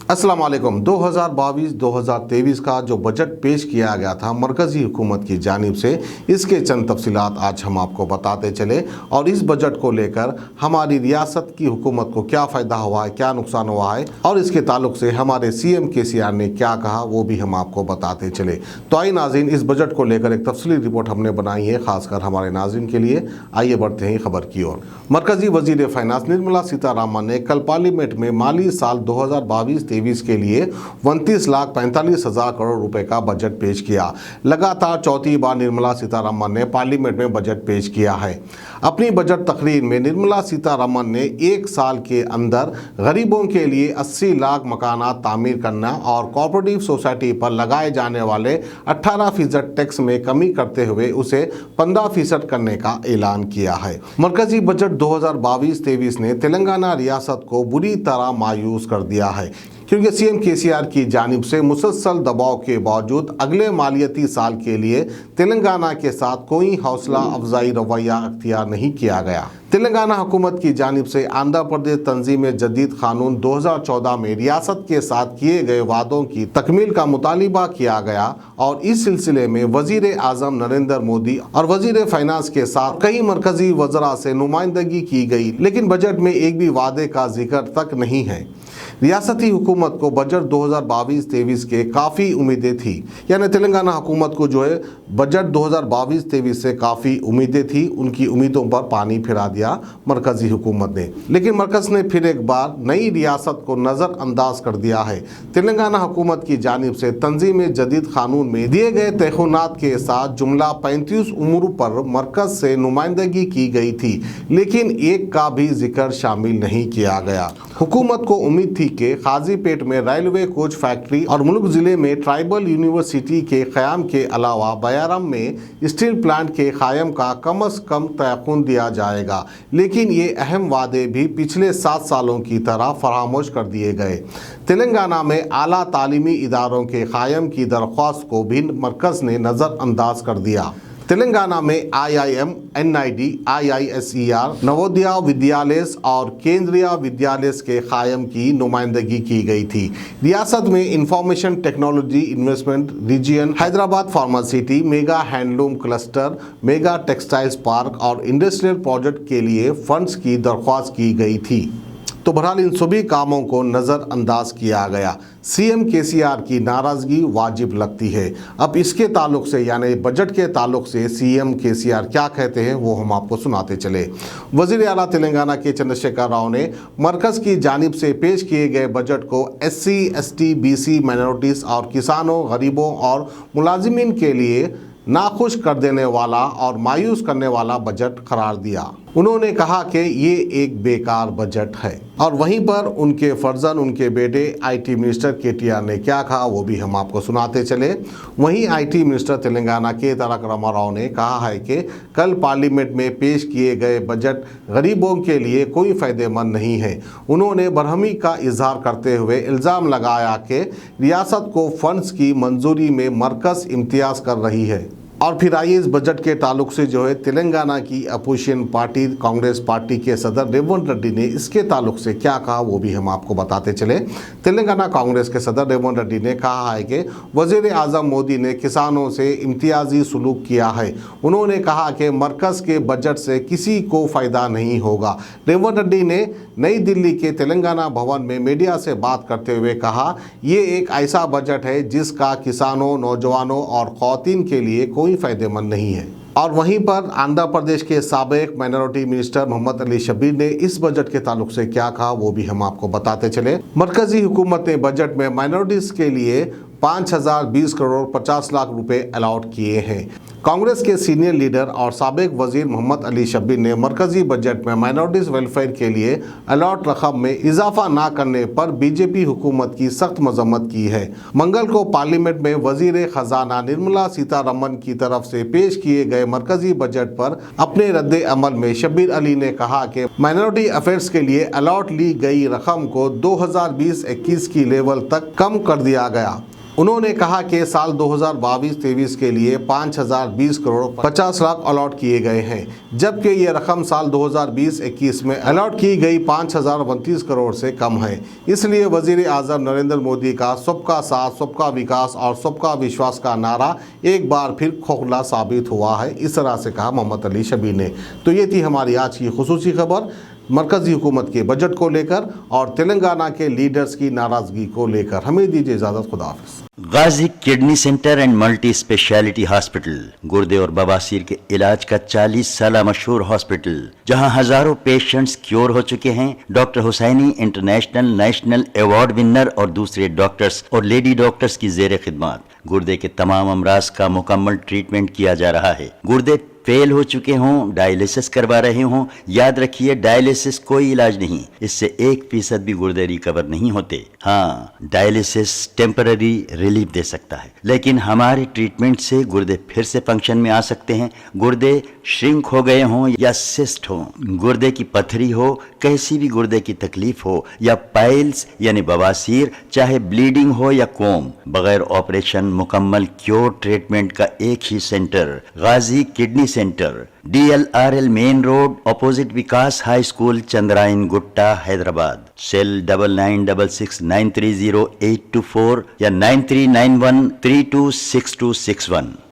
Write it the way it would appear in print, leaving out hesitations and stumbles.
अस्सलाम वालेकुम। 2022-2023 का जो बजट पेश किया गया था मरकज़ी हुकूमत की जानिब से, इसके चंद तफसीलात आज हम आपको बताते चले और इस बजट को लेकर हमारी रियासत की हुकूमत को क्या फ़ायदा हुआ है, क्या नुकसान हुआ है और इसके ताल्लुक से हमारे CM KCR ने क्या कहा वो भी हम आपको बताते चले। तो आइए नाज़रीन, इस बजट को लेकर एक तफसीली रिपोर्ट हमने बनाई है खासकर हमारे नाज़रीन के लिए। आइए बढ़ते हैं खबर की ओर। मरकज़ी वज़ीर फ़ाइनेंस निर्मला सीतारमण ने कल पार्लियामेंट में माली साल 2022-23 के लिए 29,45,000 करोड़ रुपए का बजट पेश किया। लगातार चौथी बार निर्मला सीतारमण ने पार्लियामेंट में बजट पेश किया है। अपनी बजट तकरीर में निर्मला सीतारमण ने एक साल के अंदर गरीबों के लिए 80 लाख मकानात तामीर करना और कोऑपरेटिव सोसाइटी पर लगाए जाने वाले 18% टैक्स में कमी करते हुए उसे 15% करने का ऐलान किया है। मरकजी बजट 2022-23 ने तेलंगाना रियासत को बुरी तरह मायूस कर दिया है, क्योंकि CM KCR की जानिब से मुसलसल दबाव के बावजूद अगले मालियाती साल के लिए तेलंगाना के साथ कोई हौसला अफजाई रवैया अख्तियार नहीं किया गया। तेलंगाना हुकूमत की जानिब से आंध्र प्रदेश तंजीम जदीद कानून 2014 में रियासत के साथ किए गए वादों की तकमील का मुतालिबा किया गया और इस सिलसिले में वजीर आजम नरेंद्र मोदी और वजीर फाइनेंस के साथ कई मरकजी वज़रा से नुमाइंदगी की गई, लेकिन बजट में एक भी वादे का जिक्र तक नहीं है। रियासती हुकूमत को बजट 2022-23 के काफ़ी उम्मीदें थी, यानी तेलंगाना हुकूमत को जो है बजट 2022-23 से काफ़ी उम्मीदें थी। उनकी उम्मीदों पर पानी फिरा दिया मरकज़ी हुकूमत ने, लेकिन मरकज़ ने फिर एक बार नई रियासत को नज़रअंदाज कर दिया है। तेलंगाना हुकूमत की जानिब से तंजीम जदीद कानून में दिए गए तहफ़्फ़ुज़ात के साथ जुमला 35 उम्र पर मरकज़ से नुमाइंदगी की गई थी, लेकिन एक का भी जिक्र शामिल नहीं किया गया। हुकूमत को उम्मीद थी कि काजीपेट में रेलवे कोच फैक्ट्री और मुल्क ज़िले में ट्राइबल यूनिवर्सिटी के क़याम के अलावा बयारम में स्टील प्लांट के क़याम का कम अज़ कम तयक़ुन दिया जाएगा, लेकिन ये अहम वादे भी पिछले 7 सालों की तरह फरामोश कर दिए गए। तेलंगाना में आला तालीमी इदारों के क़याम की दरख्वास्त को भी मरकज़ ने नज़रअंदाज कर दिया। तेलंगाना में IIM, NID, IISER, Navodaya Vidyalaya और केंद्रीय विद्यालय के क़याम की नुमाइंदगी की गई थी। रियासत में information technology investment region, Hyderabad pharma city, mega handloom cluster, mega textiles park और इंडस्ट्रियल प्रोजेक्ट के लिए फंड्स की दरख्वास्त की गई थी। तो बहरहाल इन सभी कामों को नज़रअंदाज किया गया। CM KCR की नाराज़गी वाजिब लगती है। अब इसके ताल्लुक से यानी बजट के ताल्लुक से CM KCR क्या कहते हैं वो हम आपको सुनाते चले। वज़ीर आला तेलंगाना के चंद्रशेखर राव ने मरकज़ की जानिब से पेश किए गए बजट को SC, ST, BC, माइनॉरिटीज़ और किसानों, गरीबों और मुलाजिमीन के लिए नाखुश कर देने वाला और मायूस करने वाला बजट करार दिया। उन्होंने कहा कि ये एक बेकार बजट है। और वहीं पर उनके फर्जन, उनके बेटे IT मिनिस्टर KTR ने क्या कहा वो भी हम आपको सुनाते चले। वहीं IT मिनिस्टर तेलंगाना के तारक रामाराव ने कहा है कि कल पार्लियामेंट में पेश किए गए बजट गरीबों के लिए कोई फ़ायदेमंद नहीं है। उन्होंने बरहमी का इजहार करते हुए इल्ज़ाम लगाया कि रियासत को फंड्स की मंजूरी में मरकज़ इम्तियाज़ कर रही है। और फिर आइए इस बजट के ताल्लुक से जो है तेलंगाना की अपोजिशन पार्टी कांग्रेस पार्टी के सदर रेवंत रेड्डी ने इसके ताल्लुक से क्या कहा वो भी हम आपको बताते चले। तेलंगाना कांग्रेस के सदर रेवंत रेड्डी ने कहा है कि वज़ीर आज़म मोदी ने किसानों से इम्तियाजी सलूक किया है। उन्होंने कहा कि मरकज़ के बजट से किसी को फ़ायदा नहीं होगा। रेवंत रेड्डी ने नई दिल्ली के तेलंगाना भवन में मीडिया से बात करते हुए कहा, ये एक ऐसा बजट है जिसका किसानों, नौजवानों और ख़वातीन के लिए कोई फ़ायदेमंद नहीं है। और वहीं पर आंध्र प्रदेश के साबिक माइनॉरिटी मिनिस्टर मोहम्मद अली शब्बीर ने इस बजट के ताल्लुक से क्या कहा वो भी हम आपको बताते चले। मरकजी हुकूमत ने बजट में माइनॉरिटीज़ के लिए 5,020 करोड़ 50 लाख रुपए अलॉट किए हैं। कांग्रेस के सीनियर लीडर और साबिक वजीर मोहम्मद अली शब्बीर ने मरकजी बजट में माइनॉरिटीज़ वेलफेयर के लिए अलॉट रकम में इजाफा ना करने पर बीजेपी हुकूमत की सख्त मजम्मत की है। मंगल को पार्लियामेंट में वजीर खजाना निर्मला सीतारमण की तरफ से पेश किए गए मरकजी बजट पर अपने रद्द अमल में शब्बीर अली ने कहा कि माइनॉरिटी अफेयर्स के लिए अलॉट ली गई रकम को 2020-21 की लेवल तक कम कर दिया गया। उन्होंने कहा कि साल 2022-23 के लिए 5,020 करोड़ 50 लाख अलॉट किए गए हैं, जबकि ये रकम साल 2020-21 में अलॉट की गई 5,029 करोड़ से कम है। इसलिए वजीर आज़म नरेंद्र मोदी का सबका साथ, सबका विकास और सबका विश्वास का नारा एक बार फिर खोखला साबित हुआ है। इस तरह से कहा मोहम्मद अली शबीर ने। तो ये थी हमारी आज की खुसूसी खबर मरकजी हुकूमत के बजट को लेकर और तेलंगाना के लीडर्स की नाराजगी को लेकर। हमें दीजिए इजाजत, खुदा हाफिज। Ghazi kidney centre and multi speciality hospital, गुर्दे और बवासीर के इलाज का 40 साल मशहूर हॉस्पिटल, जहां हजारों पेशेंट्स क्योर हो चुके हैं। Doctor Husaini international national award winner और दूसरे डॉक्टर्स और लेडी डॉक्टर्स की जेर खिदमत गुर्दे के तमाम अमराज का मुकम्मल ट्रीटमेंट किया जा रहा है। गुर्दे फेल हो चुके हों, डायलिसिस करवा रहे हों, याद रखिए डायलिसिस कोई इलाज नहीं, इससे 1% भी गुर्दे रिकवर नहीं होते। हाँ, डायलिसिस टेम्पररी रिलीफ दे सकता है, लेकिन हमारे ट्रीटमेंट से गुर्दे फिर से फंक्शन में आ सकते हैं। गुर्दे श्रिंक हो गए हों या सिस्ट हो, गुर्दे की पथरी हो, कैसी भी गुर्दे की तकलीफ हो या पाइल्स यानी बवासीर, चाहे ब्लीडिंग हो या कोम, बगैर ऑपरेशन मुकम्मल क्योर ट्रीटमेंट का एक ही centre, Ghazi kidney centre, DLRL main road, opposite Vikas high school, Chandrayan Gutta, Hyderabad. Cell 9966930824 या 9391326261।